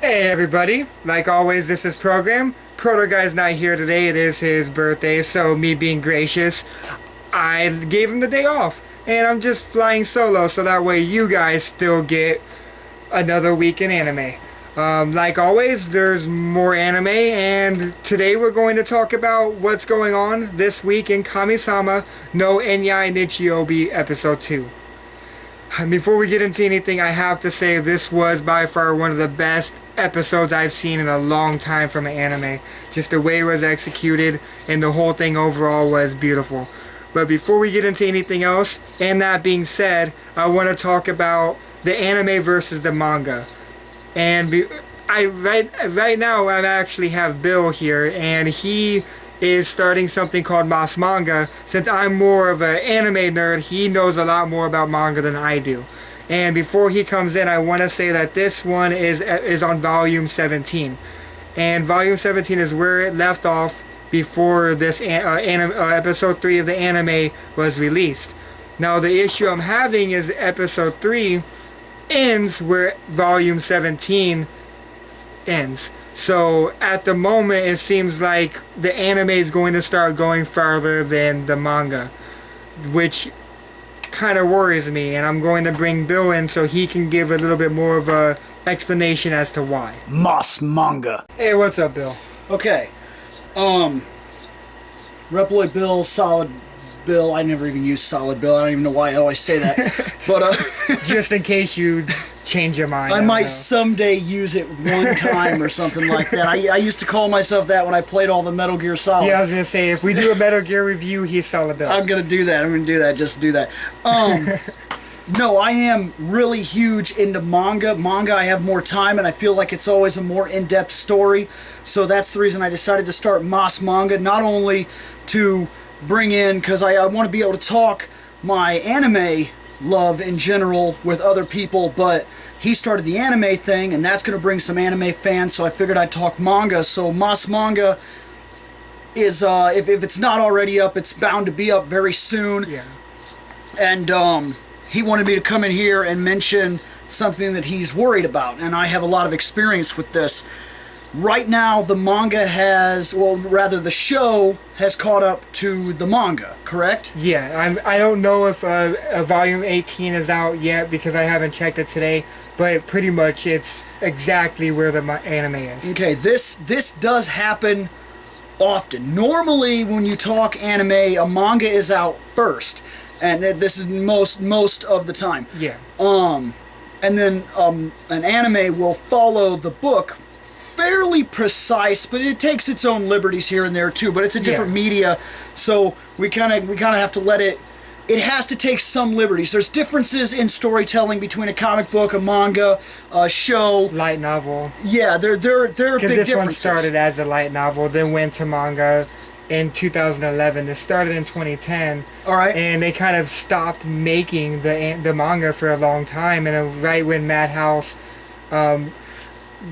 Hey everybody, like always this is Program. Proto Guy's not here today, it is his birthday, so me being gracious, I gave him the day off. And I'm just flying solo so that way you guys still get another week in anime. Like always, there's more anime, and today we're going to talk about what's going on this week in Kamisama no Inai Nichiyoubi episode 2. Before we get into anything, I have to say this was by far one of the best episodes I've seen in a long time from an anime. Just the way it was executed and the whole thing overall was beautiful. But before we get into anything else, and that being said, I want to talk about the anime versus the manga. And right now I actually have Bill here, and he is starting something called Manga. Since I'm more of an anime nerd, he knows a lot more about manga than I do. And before he comes in, I want to say that this one is on volume 17. And volume 17 is where it left off before this episode 3 of the anime was released. Now the issue I'm having is episode 3 ends where volume 17 ends. So at the moment it seems like the anime is going to start going farther than the manga, which kind of worries me, and I'm going to bring Bill in so he can give a little bit more of a explanation as to why. Manga. Hey, what's up, Bill? Okay. ReploidBill, solid bill. I never even use solid bill. I don't even know why I always say that. But just in case you change your mind. I might someday use it one time or something like that. I used to call myself that when I played all the Metal Gear Solid. Yeah, I was going to say, if we do a Metal Gear review, he's solid bill. I'm going to do that. I'm going to do that. Just do that. No, I am really huge into manga. I have more time, and I feel like it's always a more in-depth story. So that's the reason I decided to start Manga, not only to bring in, because I want to be able to talk my anime love in general with other people, but he started the anime thing, and that's going to bring some anime fans, so I figured I'd talk manga. So Manga is, if it's not already up, it's bound to be up very soon. Yeah. And he wanted me to come in here and mention something that he's worried about, and I have a lot of experience with this. Right now, the manga has, well, rather the show has caught up to the manga, correct? Yeah, I don't know if volume 18 is out yet because I haven't checked it today, but pretty much it's exactly where the anime is. Okay, this does happen often. Normally, when you talk anime, a manga is out first, and this is most of the time. Yeah. And then an anime will follow the book. Fairly precise, but it takes its own liberties here and there too. But it's a different media, so we kind of have to let it. It has to take some liberties. There's differences in storytelling between a comic book, a manga, a show, light novel. Yeah, there are big differences. This one started as a light novel, then went to manga in 2011. It started in 2010. All right. And they kind of stopped making the manga for a long time, and right when Madhouse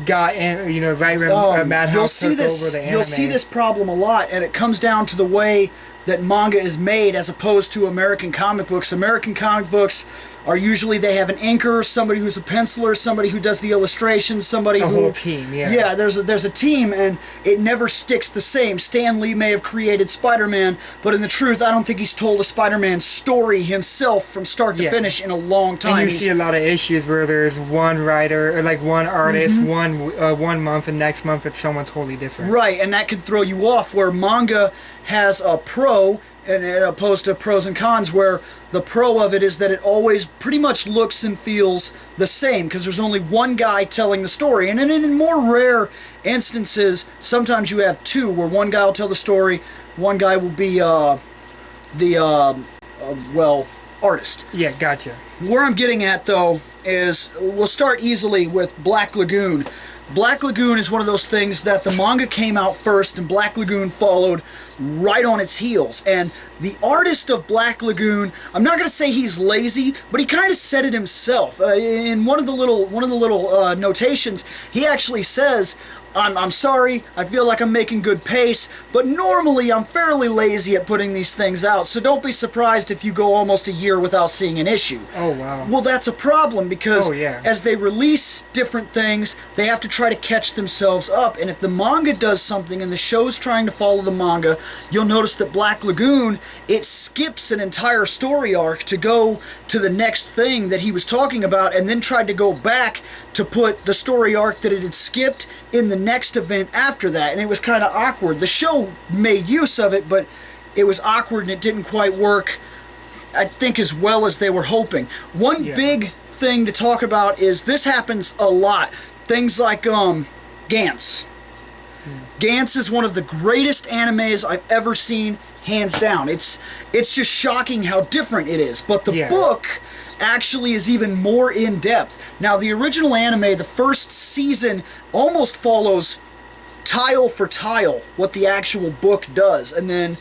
got in, right when Madhouse took over the anime. You'll see this problem a lot, and it comes down to the way that manga is made as opposed to American comic books. American comic books are usually, they have an inker, somebody who's a penciler, somebody who does the illustrations, somebody who... A whole team, yeah. Yeah, there's a team, and it never sticks the same. Stan Lee may have created Spider-Man, but in the truth, I don't think he's told a Spider-Man story himself from start to finish in a long time. And you see a lot of issues where there's one writer, or like one artist, one month, and next month it's someone totally different. Right, and that could throw you off, where manga has a pro, and opposed to pros and cons, where the pro of it is that it always pretty much looks and feels the same because there's only one guy telling the story. And in more rare instances, sometimes you have two, where one guy will tell the story, one guy will be artist. Yeah, gotcha. Where I'm getting at, though, is we'll start easily with Black Lagoon. Black Lagoon is one of those things that the manga came out first and Black Lagoon followed right on its heels. And the artist of Black Lagoon, I'm not going to say he's lazy, but he kind of said it himself. In one of the little notations, he actually says, I'm sorry, I feel like I'm making good pace, but normally I'm fairly lazy at putting these things out, so don't be surprised if you go almost a year without seeing an issue. Oh, wow. Well, that's a problem because Oh, yeah. as they release different things, they have to try to catch themselves up, and if the manga does something and the show's trying to follow the manga, you'll notice that Black Lagoon, it skips an entire story arc to go to the next thing that he was talking about, and then tried to go back to put the story arc that it had skipped in the next event after that, and it was kind of awkward. The show made use of it, but it was awkward and it didn't quite work, I think, as well as they were hoping. One big thing to talk about is this happens a lot. Things like Gantz. Gantz is one of the greatest animes I've ever seen, hands down. It's just shocking how different it is. But the book actually is even more in-depth. Now, the original anime, the first season, almost follows tile for tile what the actual book does. And then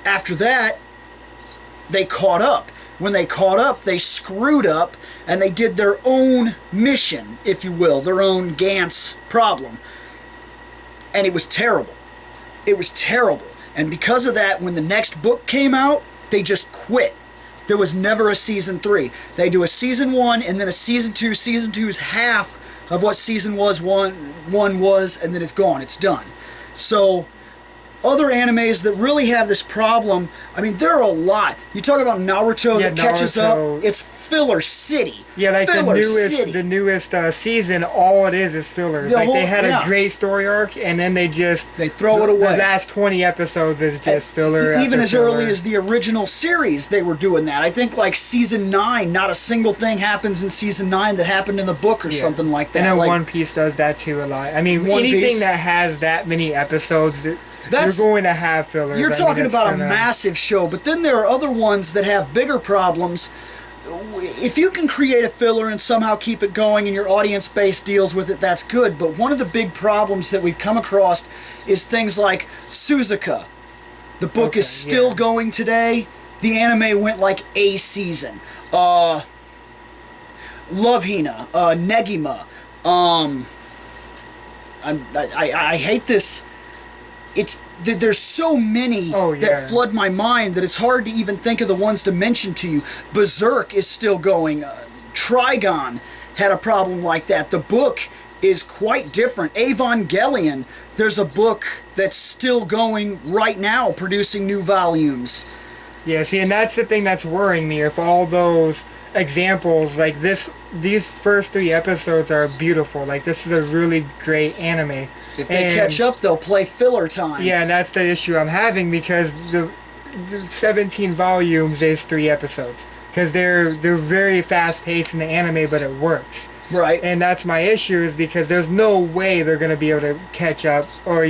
after that, they caught up. When they caught up, they screwed up, and they did their own mission, if you will, their own Gantz problem. And it was terrible. It was terrible. And because of that, when the next book came out, they just quit. There was never a season 3. They do a season 1 and then a season 2. Season 2 is half of what season 1 was, and then it's gone. It's done. So other animes that really have this problem, I mean, there are a lot. You talk about Naruto that catches up, it's filler city. Yeah, like filler the newest season, all it is fillers. Like they had a great story arc, and then they throw it away. The last 20 episodes is just filler. Even as filler. early as the original series, they were doing that. I think like season 9, not a single thing happens in season 9 that happened in the book or something like that. And then like, One Piece does that too a lot. I mean, One anything Piece, that has that many episodes, you're going to have fillers. You're talking about a massive show, but then there are other ones that have bigger problems. If you can create a filler and somehow keep it going and your audience base deals with it, that's good. But one of the big problems that we've come across is things like Suzuka. The book is still going today. The anime went like a season. Love Hina, Negima. I hate this. There's so many that flood my mind that it's hard to even think of the ones to mention to you. Berserk is still going. Trigon had a problem like that. The book is quite different. Evangelion, there's a book that's still going right now, producing new volumes. Yeah, see, and that's the thing that's worrying me. If all those examples, like these first 3 episodes are beautiful. Like, this is a really great anime. If they catch up, they'll play filler time. Yeah, and that's the issue I'm having, because the 17 volumes is 3 episodes. Because they're very fast-paced in the anime, but it works. Right. And that's my issue, is because there's no way they're going to be able to catch up or,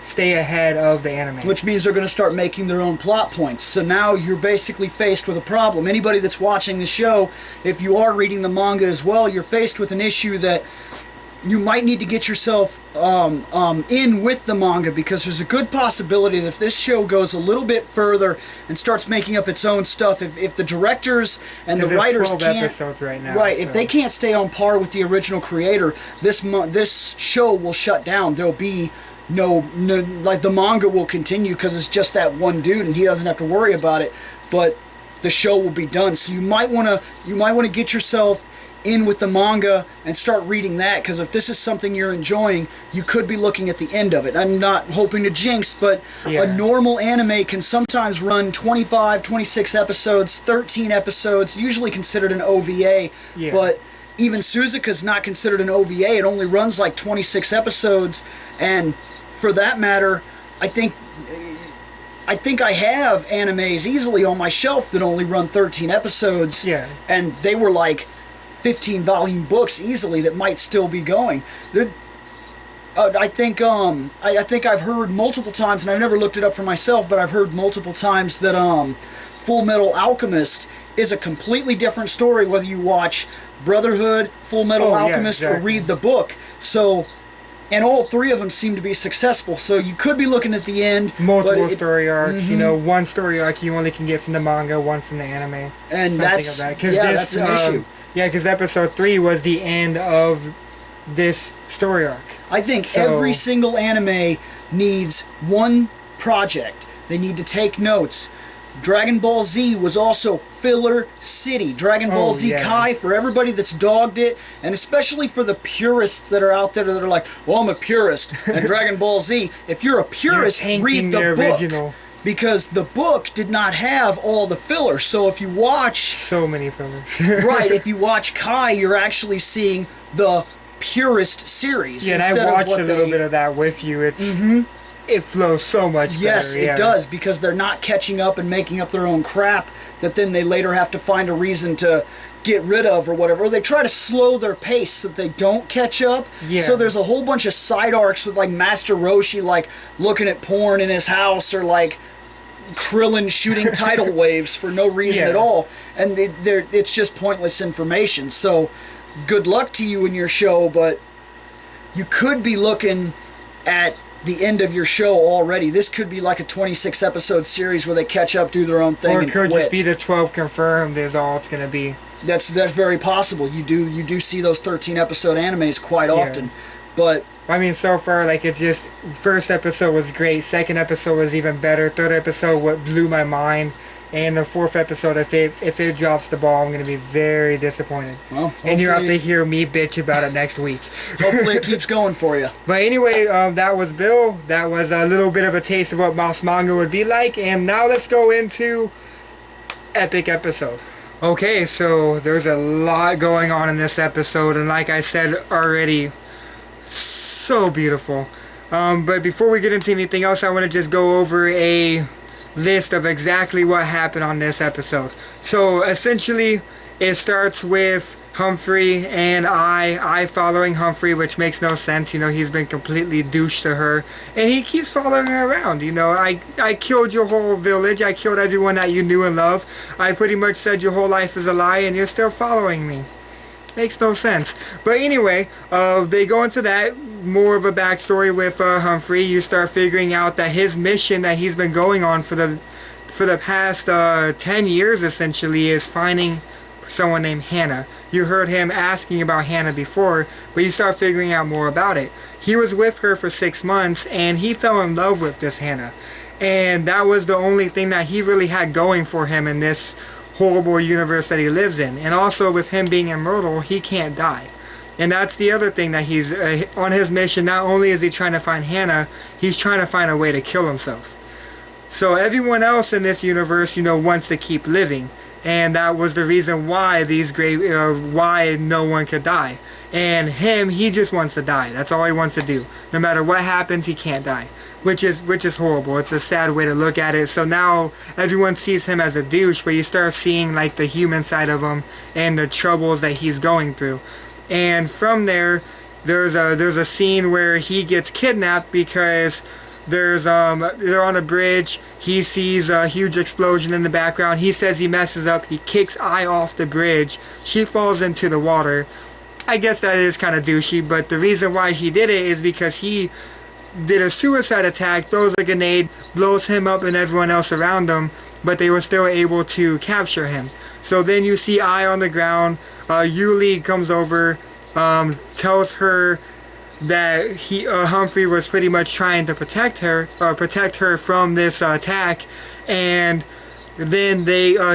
stay ahead of the anime. Which means they're going to start making their own plot points. So now you're basically faced with a problem. Anybody that's watching the show, if you are reading the manga as well, you're faced with an issue that you might need to get yourself in with the manga, because there's a good possibility that if this show goes a little bit further and starts making up its own stuff, if the directors and the writers 12 can't, episodes right now, if they can't stay on par with the original creator, this show will shut down. There'll be no like, the manga will continue because it's just that one dude and he doesn't have to worry about it, but the show will be done. So you might want to get yourself in with the manga and start reading that, because if this is something you're enjoying, you could be looking at the end of it. I'm not hoping to jinx, but a normal anime can sometimes run 25, 26 episodes, 13 episodes, usually considered an OVA, but even Suzuka's not considered an OVA. It only runs like 26 episodes, and for that matter, I think I have animes easily on my shelf that only run 13 episodes, and they were like 15-volume books easily that might still be going. I think I've heard multiple times, and I've never looked it up for myself, but I've heard multiple times that Full Metal Alchemist is a completely different story whether you watch Brotherhood, Full Metal Alchemist, or read the book. So, and all 3 of them seem to be successful. So you could be looking at the end. Multiple story arcs. One story arc you only can get from the manga, one from the anime. And that's an issue. Yeah, because episode 3 was the end of this story arc. I think So- every single anime needs one project. They need to take notes. Dragon Ball Z was also filler city. Dragon Ball Z yeah. Kai, for everybody that's dogged it, and especially for the purists that are out there that are like, well, I'm a purist, and Dragon Ball Z, if you're a purist, tanking read the the book. original. Because the book did not have all the filler. So if you watch, So many fillers. right, if you watch Kai, you're actually seeing the purist series. Yeah, and instead I of watched what a little they- bit of that with you. It's it flows so much better. Yes, yeah. it does, because they're not catching up and making up their own crap that then they later have to find a reason to get rid of or whatever. Or they try to slow their pace so that they don't catch up. Yeah. So there's a whole bunch of side arcs with like Master Roshi like looking at porn in his house, or like Krillin shooting tidal waves for no reason Yeah. at all. And it's just pointless information. So good luck to you in your show, but you could be looking at the end of your show already. This could be like a 26 episode series where they catch up, do their own thing, Or it and could quit. just be the 12 confirmed is all it's going to be. That's very possible. You do see those 13 episode animes quite often, but I mean, so far, like, it's just, first episode was great, second episode was even better, third episode what blew my mind, and the fourth episode, if it drops the ball, I'm going to be very disappointed. well, And you have to hopefully- hear me bitch about it next week. hopefully it keeps going for you. But anyway, that was Bill. That was a little bit of a taste of what Mouse Manga would be like, and now let's go into epic episode. Okay, so there's a lot going on in this episode, and like I said already, so beautiful. But before we get into anything else, I want to just go over a list of exactly what happened on this episode. So essentially, it starts with Humphrey and I following Humphrey, which makes no sense. You know, he's been completely douche to her, and he keeps following her around. You know, I killed your whole village. I killed everyone that you knew and loved. I pretty much said your whole life is a lie, and you're still following me. Makes no sense. But anyway, they go into that, more of a backstory with Humphrey. You start figuring out that his mission that he's been going on for the past 10 years essentially is finding someone named Hannah. You heard him asking about Hannah before, but you start figuring out more about it. He was with her for 6 months, and he fell in love with this Hannah. And that was the only thing that he really had going for him in this horrible universe that he lives in. And also with him being immortal, he can't die. And that's the other thing that he's on his mission. Not only is he trying to find Hannah, he's trying to find a way to kill himself. So everyone else in this universe, you know, wants to keep living. And that was the reason why why no one could die. And him, he just wants to die. That's all he wants to do. No matter what happens, he can't die. Which is horrible. It's a sad way to look at it. So now everyone sees him as a douche, but you start seeing like the human side of him and the troubles that he's going through. And from there, there's a scene where he gets kidnapped because they're on a bridge. He sees a huge explosion in the background. He says he messes up. He kicks Ai off the bridge. She falls into the water. I guess that is kind of douchey, but the reason why he did it is because he did a suicide attack, throws a grenade, blows him up and everyone else around him, but they were still able to capture him. So then you see Ai on the ground. Yuli comes over, tells her that Humphrey was pretty much trying to protect her from this attack, and then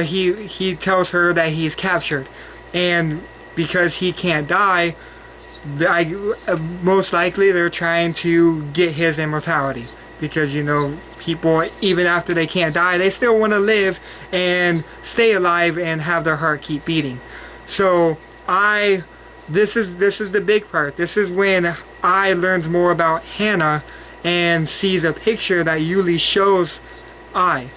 he tells her that he's captured, and because he can't die, most likely they're trying to get his immortality, because you know, people even after they can't die, they still want to live and stay alive and have their heart keep beating. So this is the big part. This is when Ai learns more about Hannah and sees a picture that Yuli shows Ai.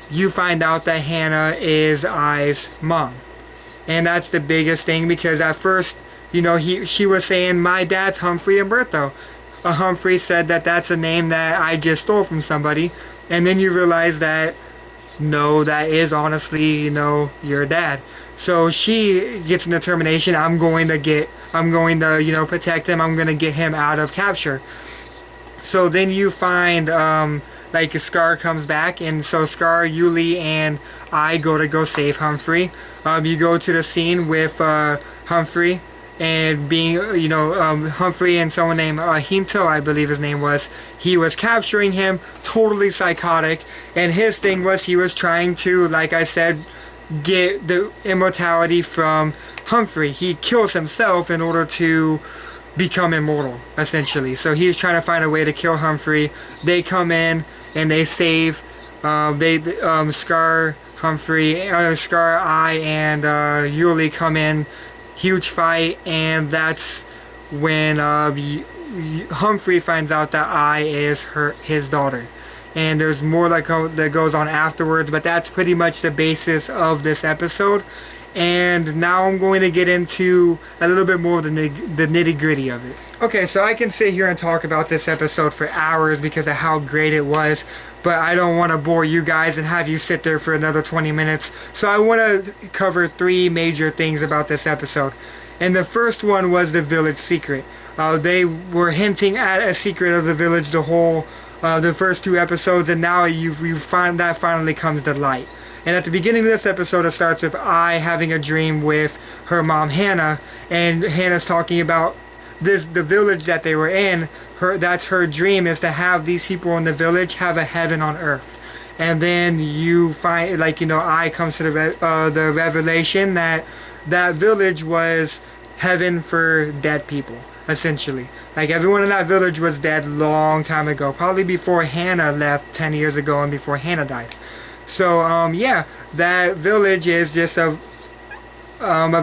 You find out that Hannah is Ai's mom. And that's the biggest thing, because at first, you know, she was saying, my dad's Humphrey Umberto. Humphrey said that that's a name that I just stole from somebody. And then you realize that, no, that is honestly, you know, your dad. So she gets an determination, I'm going to, you know, protect him. I'm going to get him out of capture. So then you find, like, Scar comes back, and so Scar, Yuli, and I go save Humphrey. You go to the scene with Humphrey and being, Humphrey and someone named Hinto, I believe his name was, he was capturing him, totally psychotic, and his thing was he was trying to, like I said, get the immortality from Humphrey. He kills himself in order to become immortal, essentially. So he's trying to find a way to kill Humphrey. They come in and they save, Scar, Humphrey, Scar, I, and Yuli come in. Huge fight, and that's when Humphrey finds out that I is his daughter. And there's more that goes on afterwards, but that's pretty much the basis of this episode. And now I'm going to get into a little bit more of the nitty-gritty of it. Okay, so I can sit here and talk about this episode for hours because of how great it was, but I don't want to bore you guys and have you sit there for another 20 minutes. So I want to cover 3 major things about this episode. And the first one was the village secret. They were hinting at a secret of the village the first 2 episodes, and now you find that finally comes to light. And at the beginning of this episode, it starts with I having a dream with her mom Hannah, and Hannah's talking about the village that they were in. That's her dream, is to have these people in the village have a heaven on earth. And then you find, I comes to the revelation that that village was heaven for dead people, essentially. Like, everyone in that village was dead long time ago, probably before Hannah left 10 years ago and before Hannah died. So yeah, that village is just a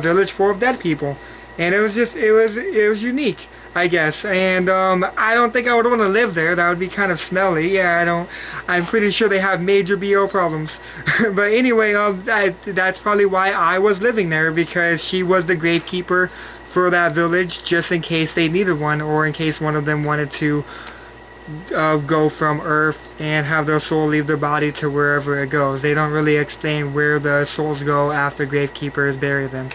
village full of dead people, and it was unique, I guess. And I don't think I would want to live there. That would be kind of smelly. Yeah, I'm pretty sure they have major BO problems. But anyway, that's probably why I was living there, because she was the gravekeeper for that village, just in case they needed one, or in case one of them wanted to go from Earth and have their soul leave their body to wherever it goes. They don't really explain where the souls go after gravekeepers bury them,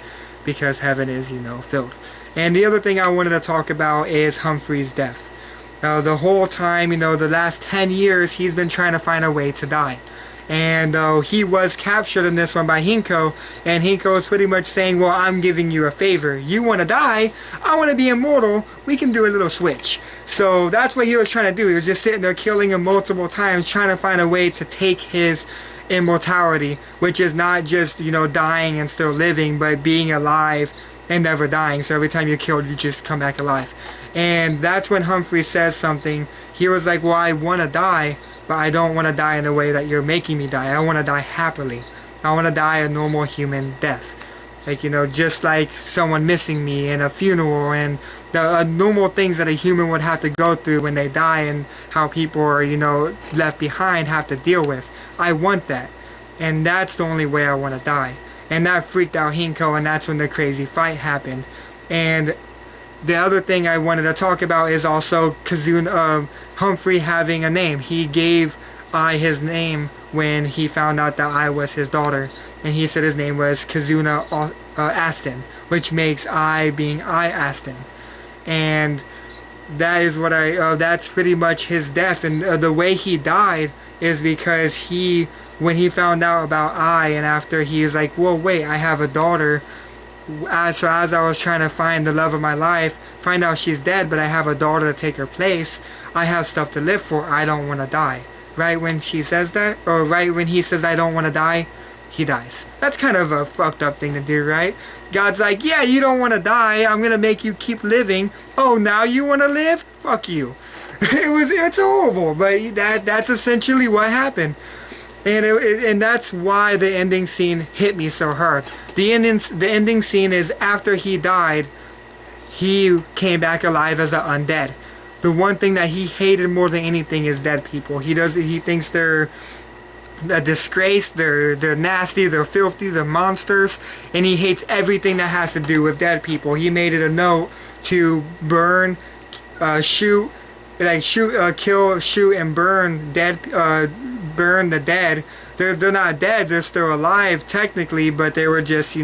because heaven is, filled. And the other thing I wanted to talk about is Humphrey's death. The whole time, the last 10 years, he's been trying to find a way to die. And he was captured in this one by Hinko, and Hinko is pretty much saying, well, I'm giving you a favor. You want to die? I want to be immortal. We can do a little switch. So that's what he was trying to do. He was just sitting there killing him multiple times, trying to find a way to take his immortality, which is not just, dying and still living, but being alive and never dying. So every time you're killed, you just come back alive. And that's when Humphrey says something. He was like, well, I want to die, but I don't want to die in the way that you're making me die. I want to die happily. I want to die a normal human death. Just like someone missing me in a funeral, and the normal things that a human would have to go through when they die, and how people are, left behind have to deal with. I want that. And that's the only way I want to die. And that freaked out Hinko, and that's when the crazy fight happened. And the other thing I wanted to talk about is also Humphrey having a name. He gave I his name when he found out that I was his daughter. And he said his name was Kazuna Aston, which makes I being I Aston. And that is what that's pretty much his death. And the way he died is because when he found out about I, and after he was like, well, wait, I have a daughter. So as I was trying to find the love of my life, find out she's dead, but I have a daughter to take her place. I have stuff to live for. I don't want to die. Right when she says that, or right when he says I don't want to die, he dies. That's kind of a fucked up thing to do, right? God's like, yeah, you don't want to die. I'm going to make you keep living. Oh, now you want to live? Fuck you. It's horrible, but that's essentially what happened. And that's why the ending scene hit me so hard. The ending scene is after he died, he came back alive as an undead. The one thing that he hated more than anything is dead people. He thinks they're a disgrace, they're nasty, they're filthy, they're monsters, and he hates everything that has to do with dead people. He made it a note to burn, kill, shoot, and burn burn the dead. They're not dead, they're still alive technically, but they were just,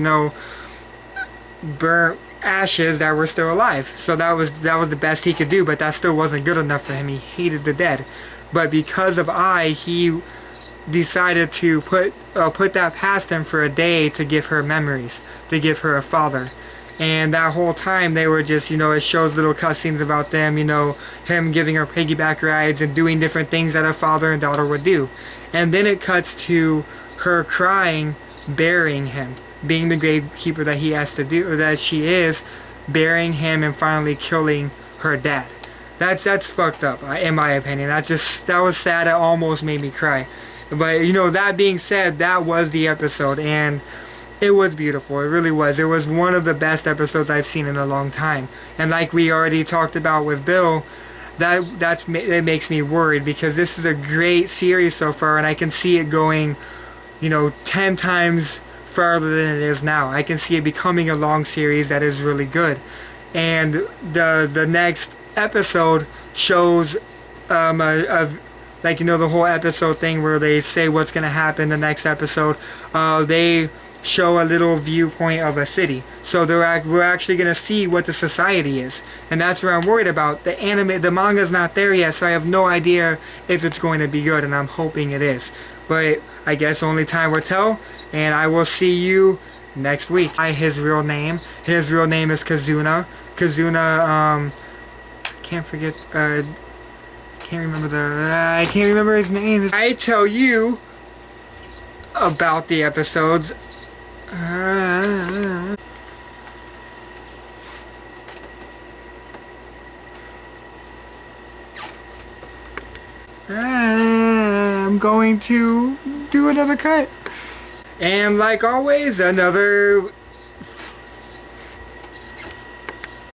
burnt ashes that were still alive. So that was the best he could do, but that still wasn't good enough for him. He hated the dead. But because of he decided to put that past him for a day to give her memories, to give her a father. And that whole time they were just, it shows little cutscenes about them, him giving her piggyback rides and doing different things that a father and daughter would do. And then it cuts to her crying, burying him, being the gravekeeper that he has to do, or that she is, burying him and finally killing her dad. That's fucked up, in my opinion. That was sad. It almost made me cry. But that being said, that was the episode, and it was beautiful. It really was. It was one of the best episodes I've seen in a long time. And like we already talked about with Bill, it makes me worried, because this is a great series so far, and I can see it going 10 times farther than it is now. I can see it becoming a long series that is really good. And the next episode shows the whole episode thing where they say what's going to happen the next episode. They show a little viewpoint of a city, so we're actually going to see what the society is, and that's what I'm worried about. The manga's not there yet, so I have no idea if it's going to be good, and I'm hoping it is, but I guess only time will tell. And I will see you next week. His real name is Kazuna. Can't remember his name. I tell you about the episodes. I'm going to do another cut. And like always, another